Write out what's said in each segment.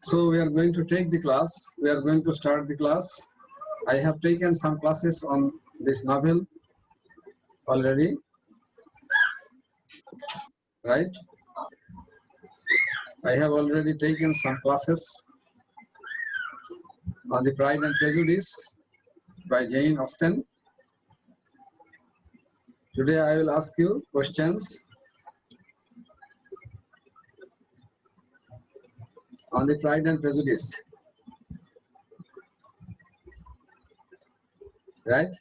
So we are going to take the class. We are going to start the class. I have taken some classes on this novel already, right? I have already taken some classes on the Pride and Prejudice by Jane Austen. Today I will ask you questions on the Pride and Prejudice, right?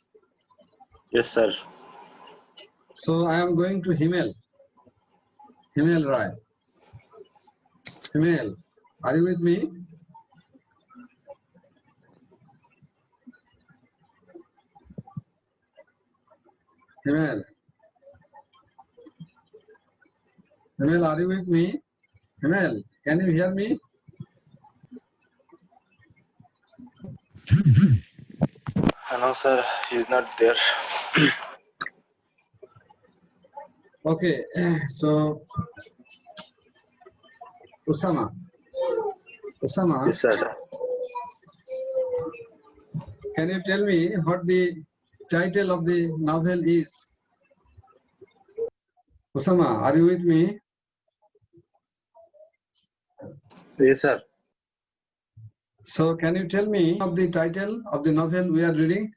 Yes, sir. So I am going to Himel Rai. Himel, are you with me? Himel, are you with me? Himel, can you hear me? No, sir. He's not there. Okay, so Usama, Yes, sir. can you tell me what the title of the novel is? Usama, are you with me? Yes, sir. So can you tell me of the title of the novel we are reading?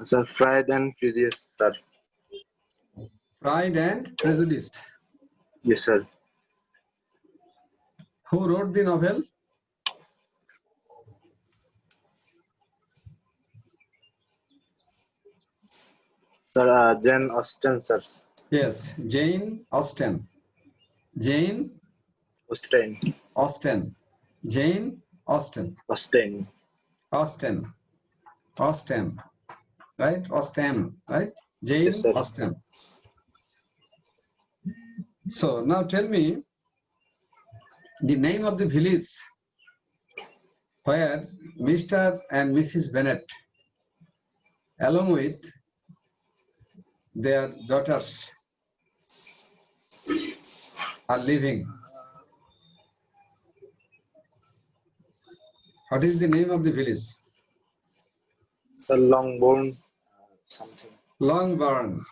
Sir, Pride and Prejudice, sir. Pride and Prejudice. Yes, sir. Who wrote the novel? Sir, Jane Austen, sir. Yes, Jane Austen. Jane Austen. Austen. Jane Austen. Austen. Austen. Austen. Right? Austen. Right? Jane Yes, sir. Austen. So now tell me the name of the village where Mr. and Mrs. Bennet, along with their daughters, are living. What is the name of the village? Sir, Longbourn. Something. Longbourn.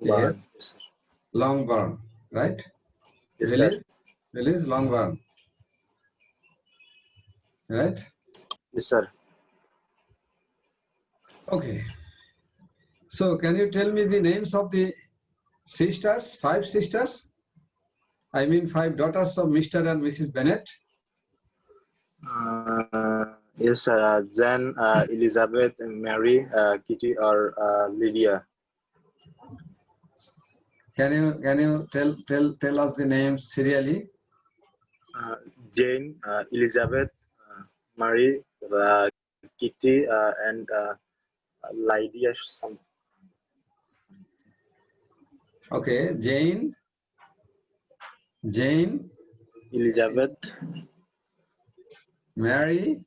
Longbourn. Yeah. Yes, sir. Longbourn, right? Yes, Village, sir. village Longbourn, right? Yes, sir. Okay. So can you tell me the names of the sisters, 5 sisters? I mean 5 daughters of Mr. and Mrs. Bennet. Yes, sir. Jane, Elizabeth, and Mary, Kitty, or Lydia. Can you tell us the names serially? Jane, Elizabeth, Mary, Kitty, and Lydia. Some. Okay, Jane, Elizabeth, Mary,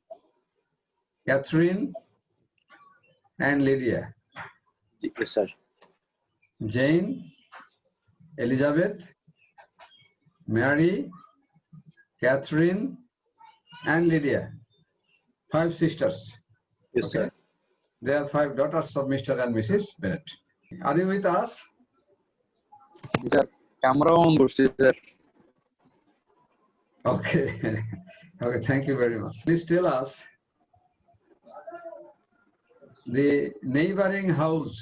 Catherine, and Lydia. yes, sir. Jane, Elizabeth, Mary, Catherine, and Lydia. 5 sisters. Yes, Okay. sir. They are 5 daughters of Mr. and Mrs. Bennet. Are you with us? Sir, camera on sir. Okay. Okay, thank you very much. Please tell us the neighboring house,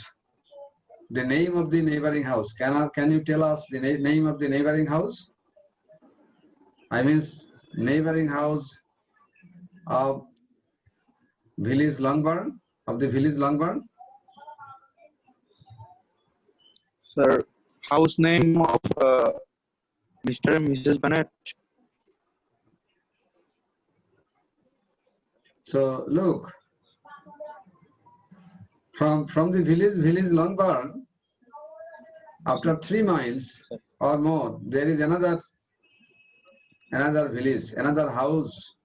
the name of the neighboring house. Can you tell us the name of the neighboring house? I mean neighboring house of village Longbourn, of the village Longbourn. Sir, house name of Mr. and Mrs. Bennet. So look, from the village Longbourn, after 3 miles or more, there is another village, another house,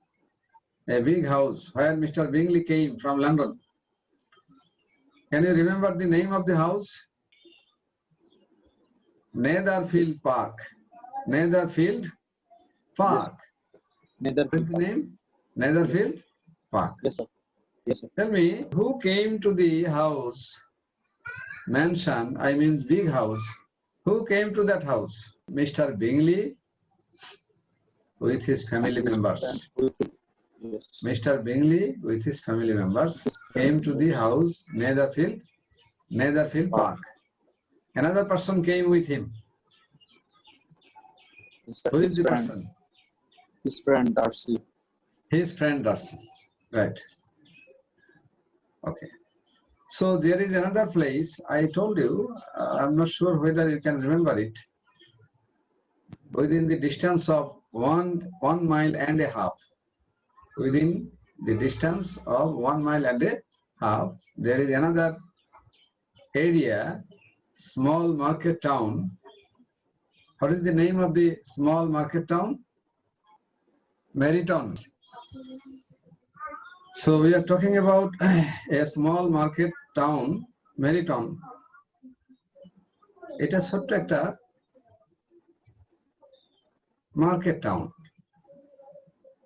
a big house where Mr. Bingley came from London. Can you remember the name of the house? Netherfield Park. Netherfield Park. Netherfield. What is the name? Netherfield Park. Yes, sir. Yes, sir. Tell me, who came to the house, mansion, I means big house. Who came to that house? Mr. Bingley with his family members. Yes. Mr. Bingley with his family members came to the house, Netherfield Park. Another person came with him. Yes, sir. Who is His the friend. person? His friend Darcy. His friend Darcy. Right. Okay. So there is another place I told you. I'm not sure whether you can remember it. Within the distance of 1 mile and a half. Within the distance of 1 mile and a half, there is another area, small market town. What is the name of the small market town? Meriton. So we are talking about a small market town, Meriton. It is ছোট্ট একটা market town,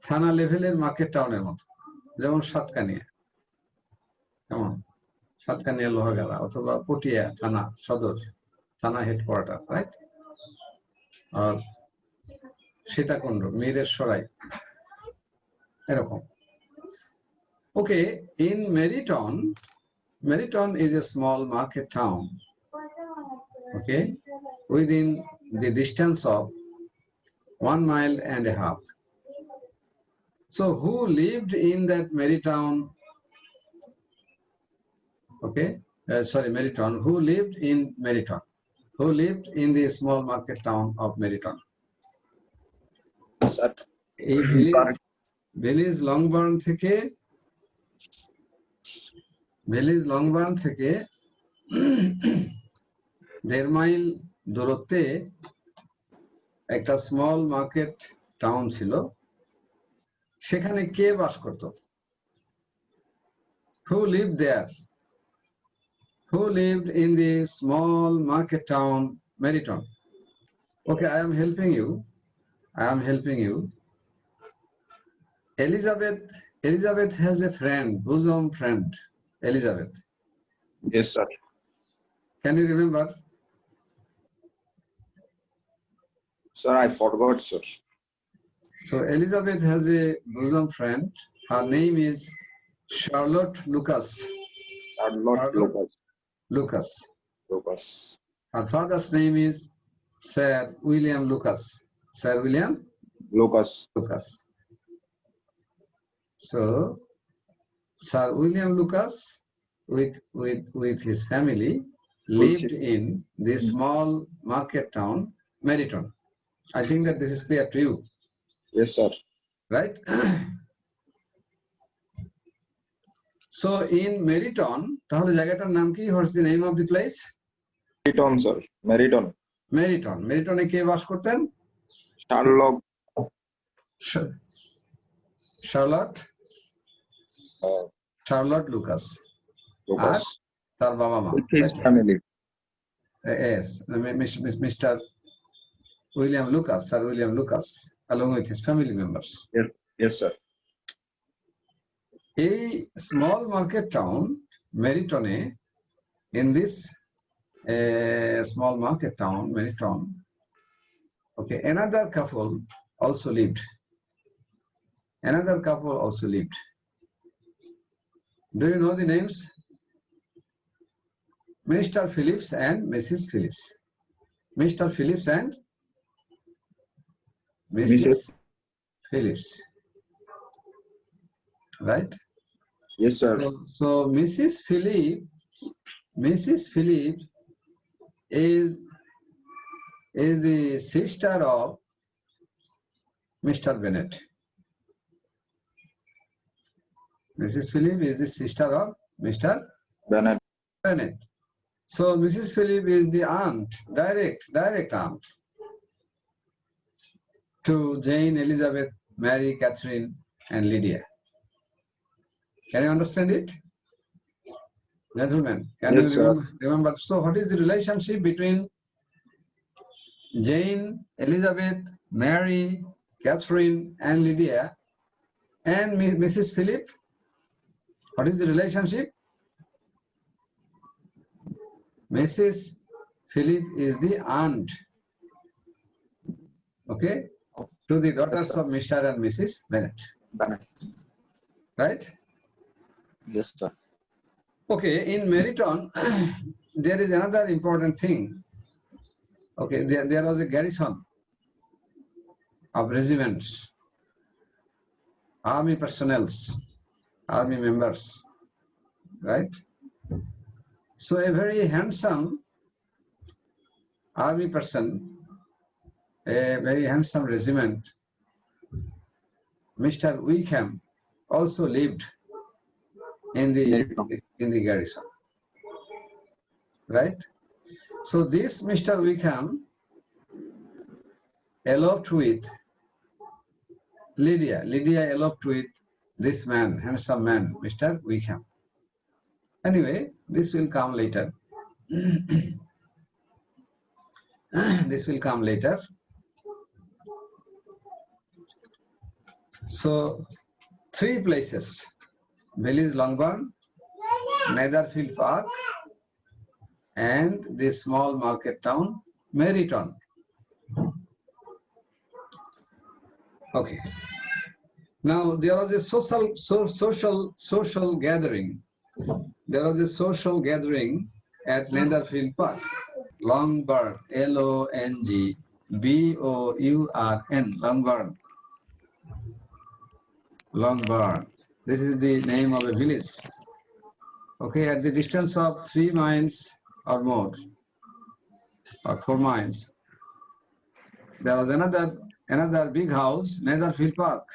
থানা লেভেলের market টাউনের মতো, যেমন সাতকানিয়া, কেমন সাতকানিয়া লোহাগাড়া অথবা পটিয়া থানা সদর, থানা হেডকোয়ার্টার, রাইট? আর সীতাকুণ্ড, মীরের সরাই, এরকম। Okay, in Meriton is a small market town, okay, within the distance of 1 mile and a half. So who lived in that Meriton? Okay, Meriton. Who lived in Meriton? Who lived in the small market town of Meriton? এই Belize Longbourn থেকে দেড় mile দূরত্বে একটা small market town ছিল, সেখানে কে বাস করত? Who lived there? Who lived in the small market town Meriton? Okay, I am helping you. Elizabeth has a friend, bosom friend, Elizabeth. Yes, sir. Can you remember? Sir, I forgot, sir. So Elizabeth has a bosom friend. Her name is Charlotte Lucas. Charlotte Lucas. Lucas. Her father's name is Sir William Lucas. Sir William Lucas. Lucas. So Sir William Lucas with his family lived in this small market town, Meriton. I think that this is clear to you. Yes, sir. Right? So in Meriton, তাহলে জায়গাটার নাম কি? What's the name of the place? Meriton, sir. Meriton. Meritone কে বাস করতেন? Charlotte Lucas. Lucas. তার বাবা মা. With his family. Yes, Mr. William Lucas, Sir William Lucas, along with his family members. Yes, sir. A small market town, Meritone, in this small market town, Meriton, okay, another couple also lived. Do you know the names? Mr. Phillips and Mrs. Phillips. Mr. Phillips and Mrs. Phillips. Right? Yes, sir. So Mrs. Phillips is the sister of Mr. Bennet. Mrs. Phillips is the sister of Mr. Bennet. So Mrs. Phillips is the aunt, direct aunt to Jane, Elizabeth, Mary, Catherine, and Lydia. Can you understand it? Gentlemen, can Yes, you remember? So what is the relationship between Jane, Elizabeth, Mary, Catherine, and Lydia, and Mrs. Philip. What is the relationship? Mrs. Philip is the aunt, okay, to the daughters sir. of Mr. and Mrs. Bennett, Bennett. right? Yes, sir. Okay, in Meriton, there is another important thing. Okay, there was a garrison of regiments, army personnels, army members, right? So a very handsome army person, a very handsome regiment, Mr. Wickham, also lived in the garrison, right? So this Mr. Wickham eloped with Lydia. Lydia eloped with this man, handsome man, Mr. Wickham. Anyway, this will come later. This will come later. So, three places: Village Longbourn, Netherfield Park, and the small market town, Meriton. Okay. Now there was a social gathering. There was a social gathering at Netherfield Park. Longbourn, Longbourn, Longbourn. Longbourn. This is the name of a village. Okay, at the distance of 3 miles or more, or 4 miles, there was another big house, Netherfield Park.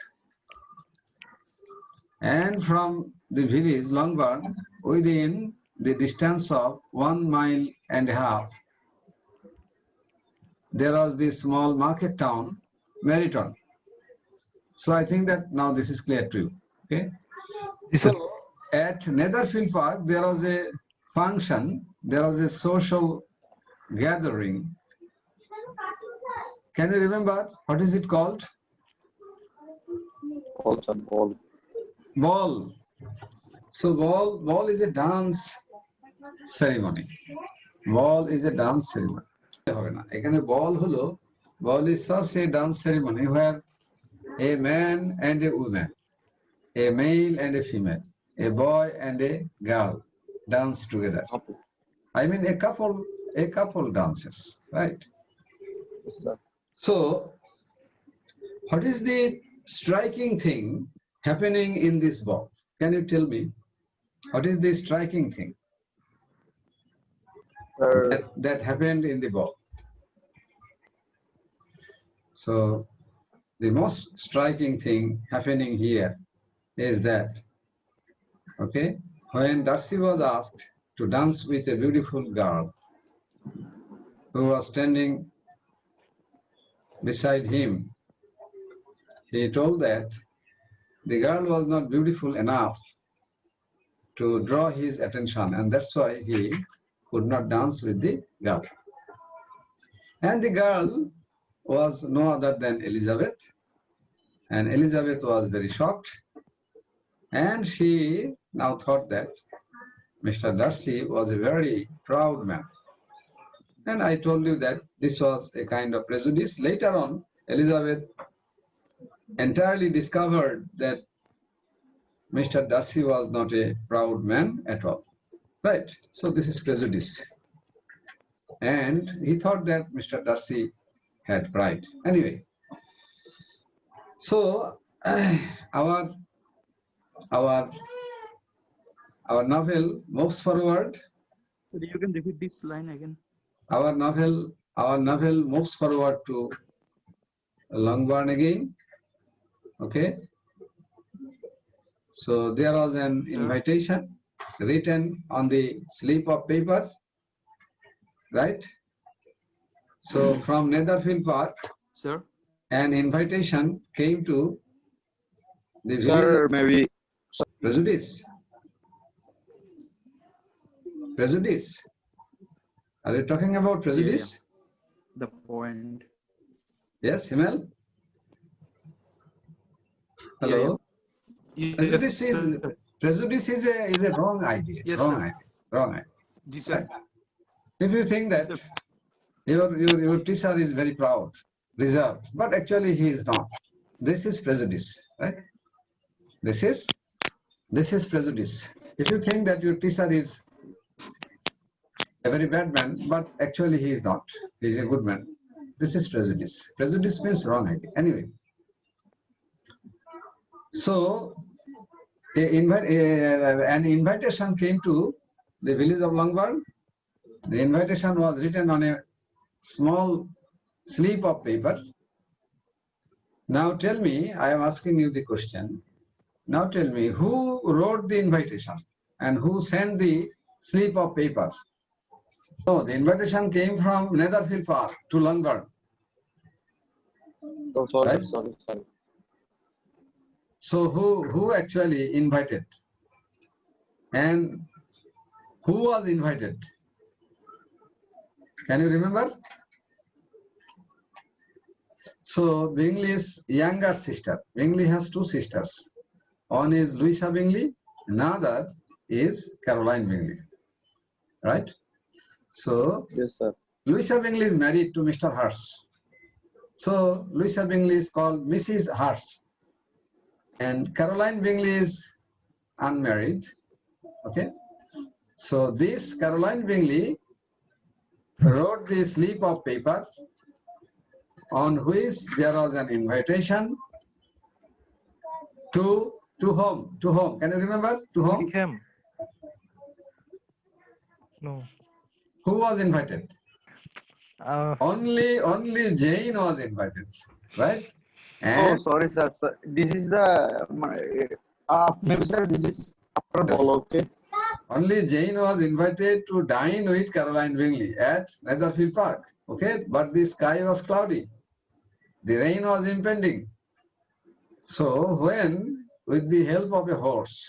And from the village Longbourn, within the distance of 1.5 miles, there was this small market town, Meriton. So I think that now this is clear to you. Okay. So at Netherfield Park, there was a function, there was a social gathering. Can you remember what is it called? Also ball. Ball. So ball is a dance ceremony. Ball is a dance ceremony. Ball is such a dance ceremony where a man and a woman, a male and a female, a boy and a girl dance together. I mean a couple dances, right? Yes, sir. So what is the striking thing happening in this ball? Can you tell me? What is the striking thing that happened in the ball? So the most striking thing happening here is that, okay, when Darcy was asked to dance with a beautiful girl who was standing beside him, he told that the girl was not beautiful enough to draw his attention, and that's why he could not dance with the girl. And the girl was no other than Elizabeth, and Elizabeth was very shocked, and she now thought that Mr. Darcy was a very proud man. And I told you that this was a kind of prejudice. Later on, Elizabeth entirely discovered that Mr. Darcy was not a proud man at all. Right? So this is prejudice. And he thought that Mr. Darcy had pride. Anyway, so our novel moves forward. So you can repeat this line again. Our novel moves forward to Longbourn again. Okay. So there was an invitation written on the slip of paper, right? So from Netherfield Park, Sir? an invitation came to the village Sir, of maybe Prejudice. Prejudice. Are you talking about prejudice? the point. Yes, Himel? Hello? Yes, Prejudice is a wrong idea. Yes, wrong sir. idea. Wrong idea. Jesus. If you think that Yes, your teacher is very proud, reserved, but actually he is not. This is prejudice, right? This is prejudice. If you think that your teacher is a very bad man, but actually he is not. He is a good man. This is prejudice. Prejudice means wrong idea. Anyway, so an invitation came to the village of Longburn. The invitation was written on a small slip of paper. Now tell me, I am asking you the question. Now tell me, who wrote the invitation and who sent the slip of paper? No, the invitation came from Netherfield Park to Longburn. Oh, sorry, Right? sorry. So who actually invited? And who was invited? Can you remember? So Bingley's younger sister. Bingley has two sisters. One is Louisa Bingley, another is Caroline Bingley. Right? So Yes, sir. Louisa Bingley is married to Mr. Hurst. So Louisa Bingley is called Mrs. Hurst. And Caroline Bingley is unmarried. Okay. So this Caroline Bingley wrote the slip of paper on which there was an invitation to whom? To whom? Can you remember? To whom? Him. No. Who was invited? Uh, Only Jane was invited, right? Oh, And sorry, sir. This is the maybe sir. This is after Yes. all. Okay. only Jane was invited to dine with Caroline Bingley at Netherfield Park. Okay, but the sky was cloudy. The rain was impending. So when, with the help of a horse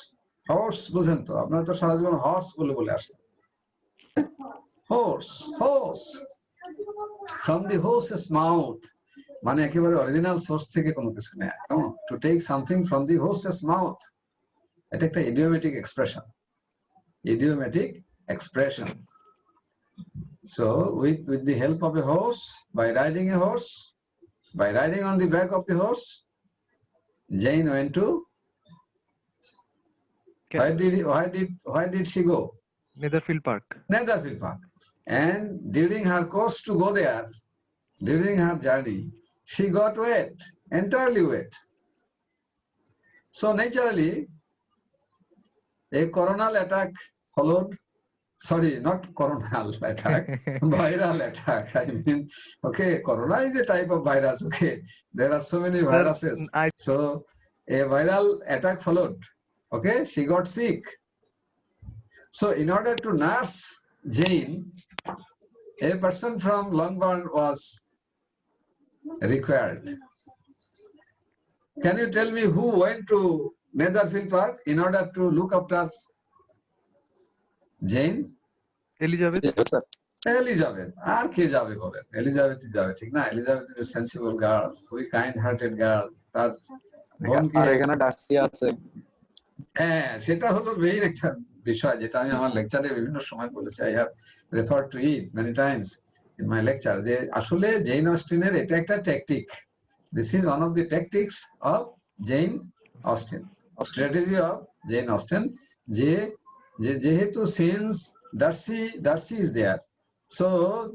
বুঝেন তো আপনারা তো সারা জীবন horse বলে আসেন horse from the horse's mouth মানে একেবারে original source থেকে কোনো কিছু নেয় কেমন to take something from the horse's mouth এটা একটা idiomatic expression so with the help of a horse by riding on the back of the horse Jane went to why did she go? Netherfield Park. Netherfield Park. And during her course to go there, during her journey, she got wet, entirely wet. So naturally, a coronal attack followed. Sorry, not coronal attack, viral attack. I mean, okay, corona is a type of virus. Okay, there are so many viruses. So a viral attack followed. Okay, she got sick. So in order to nurse Jane, a person from Longbourn was required. Can you tell me who went to Netherfield Park in order to look after Jane? Elizabeth. Yes, sir. Elizabeth. আর কে যাবে বলেন? Elizabeth যাবে ঠিক না? Elizabeth is a sensible girl, very kind-hearted girl. তার বোনকে আর এখানে Darcy আছে। হ্যাঁ সেটা হলো মেইন একটা বিষয় যেটা আমি আমার লেকচারে বিভিন্ন সময় বলেছি I have referred to it many times in my lecture যে আসলে জেন অস্টিনের এটা একটা tactic this is one of the tactics of Jane Austen strategy of Jane Austen যে যেহেতু since Darcy is there so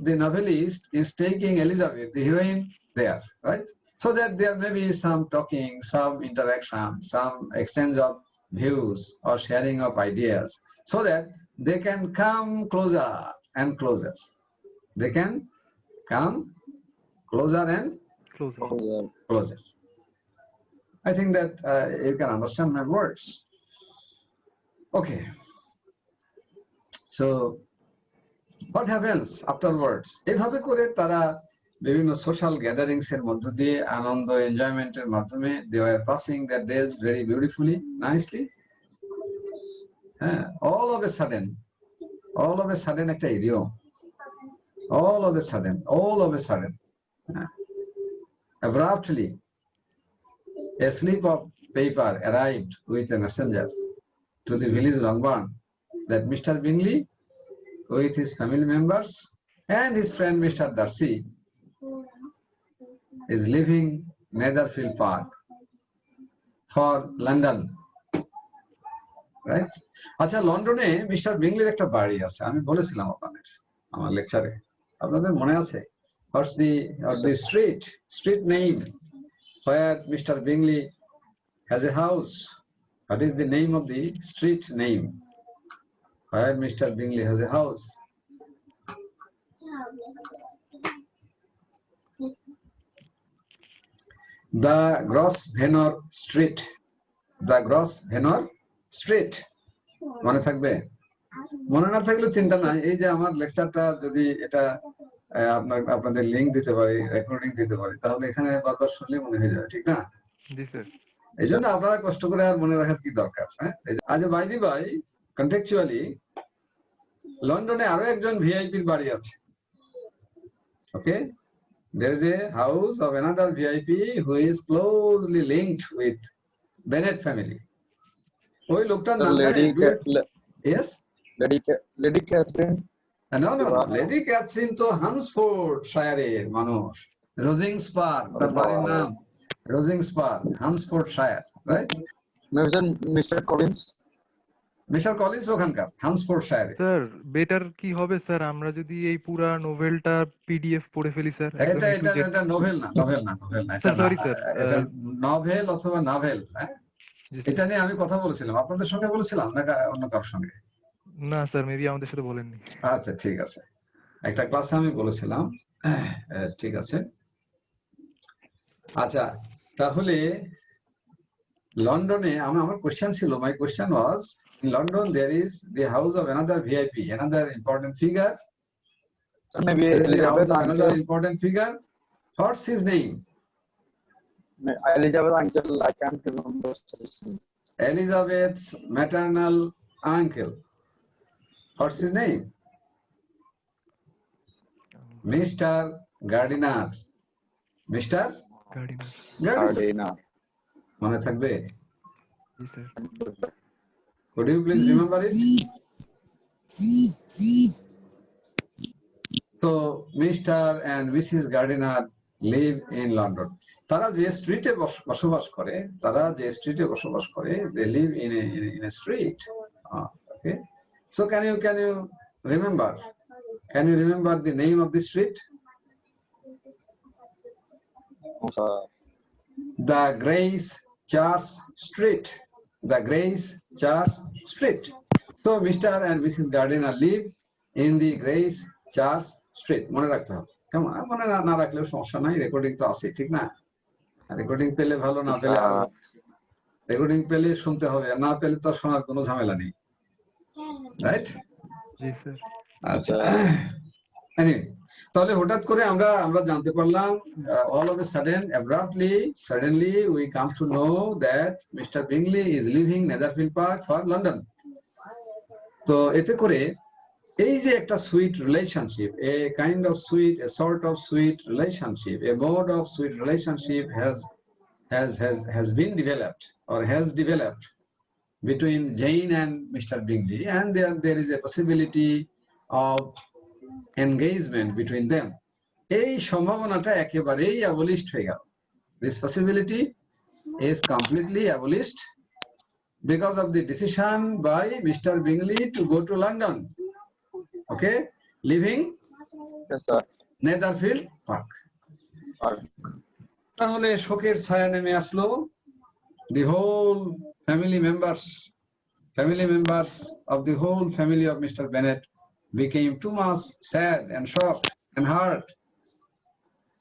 the novelist is taking Elizabeth the heroine there right so that there may be some talking some interaction some exchange of views or sharing of ideas so that they can come closer and closer. They can come closer and closer. I think that you can understand my words. Okay. So what happens afterwards? এভাবে করে তারা বিভিন্ন social gatherings এর মধ্য দিয়ে আনন্দ এনজয়মেন্টের মাধ্যমে they were passing their days very beautifully nicely all of a sudden একটা idiom all of a sudden, abruptly, a slip of paper arrived with a messenger to the village Longburn that Mr. Bingley, with his family members and his friend Mr. Darcy, is leaving Netherfield Park for London. Right? আচ্ছা, লন্ডনে mister বিংলির একটা বাড়ি আছে, আমি বলেছিলাম আপনাদের আমার লেকচারে, আপনাদের মনে আছে? What's the street name where Mr. Bingley has a house? What is the name of the street name where Mr. Bingley has a house? The Grosvenor Street. The Grosvenor Street. মনে থাকবে? মনে না থাকলে চিন্তা নাই, এই যে আমার লেকচারটা যদি এটা আপনাদের লিংক দিতে পারি, রেকর্ডিং দিতে পারি, তাহলে এখানে বারবার শুনলে মনে হয়ে যাবে, ঠিক না? জি স্যার। এই জন্য আপনারা কষ্ট করে আর মনে রাখার কি দরকার? আচ্ছা, বাই দি বাই, কন্টেক্সচুয়ালি লন্ডনে আরো একজন ভিআইপির বাড়ি আছে। ওকে, there is a house of another VIP who is closely linked with Bennett family. ওই লোকটার নাম yes, Lady Catherine. no, Lady Catherine তো হান্সফোর্ড শায়ারের মানুষ। রোজিংসপার তার বাড়ির নাম, Rosings Park, Hunsford shire, right? Mr. Collins. Mister Collins ওখানকার, হান্সফোর্ড শায়ারে। স্যার বেটার কি হবে স্যার, আমরা যদি এই পুরা নোভেলটা পিডিএফ পড়ে ফেলি স্যার? এটা নোভেল না, সরি স্যার, এটা নভেল অথবা নাভেল। এটা নিয়ে আমি কথা বলেছিলাম, আপনাদের সঙ্গে বলেছিলাম না অন্য কারোর সঙ্গে? না স্যার, মেবি আমাদের সাথে বলেননি। আচ্ছা, ঠিক আছে, একটা ক্লাসে আমি বলেছিলাম, ঠিক আছে। আচ্ছা, তাহলে লন্ডনে আমার কোশ্চেন ছিল, মাই question was, in London there is the house of another VIP, another important figure. So maybe another important figure. What's his name? Elizabeth uncle, I can't remember. Elizabeth's maternal uncle. What's his name? Mr. Gardiner. Mr. Gardiner. মনে থাকবে? জি sir. Could you please remember it? So Mr. and Mrs. Gardiner live in London. তারা যে স্ট্রিটে বসবাস করে, they live in a street. Okay. So can you remember? Can you remember the name of the street? The Grace Church Street. The Grace Church Street. So Mr. and Mrs. Gardiner live in the Grace Church Street. মনে রাখতে হবে, কেমন? মনে না রাখলেও সমস্যা নাই, recording তো আছে, ঠিক না? রেকর্ডিং পেলে ভালো, না পেলে রেকর্ডিং পেলে শুনতে হবে, না পেলে তো শোনার কোনো ঝামেলা নেই, রাইট? জি স্যার। আচ্ছা, এনিওয়ে, তাহলে হঠাৎ করে আমরা জানতে পারলাম, all of a sudden, suddenly we come to know that Mr. Bingley is leaving Netherfield Park for London. তো এতে করে এই যে একটা sweet relationship, a sort of sweet relationship, a mode of sweet relationship has been developed or has developed between Jane and Mr. Bingley, and there is a possibility of engagement between them. এই সম্ভাবনাটা একেবারেই abolished হয়ে গেল। This possibility is completely abolished because of the decision by Mr. Bingley to go to London. Okay, leaving Netherfield Park. তাহলে শোকের ছায়া নেমে আসলো। The whole family members of the whole family of Mr. Bennet became too much sad and shocked and hurt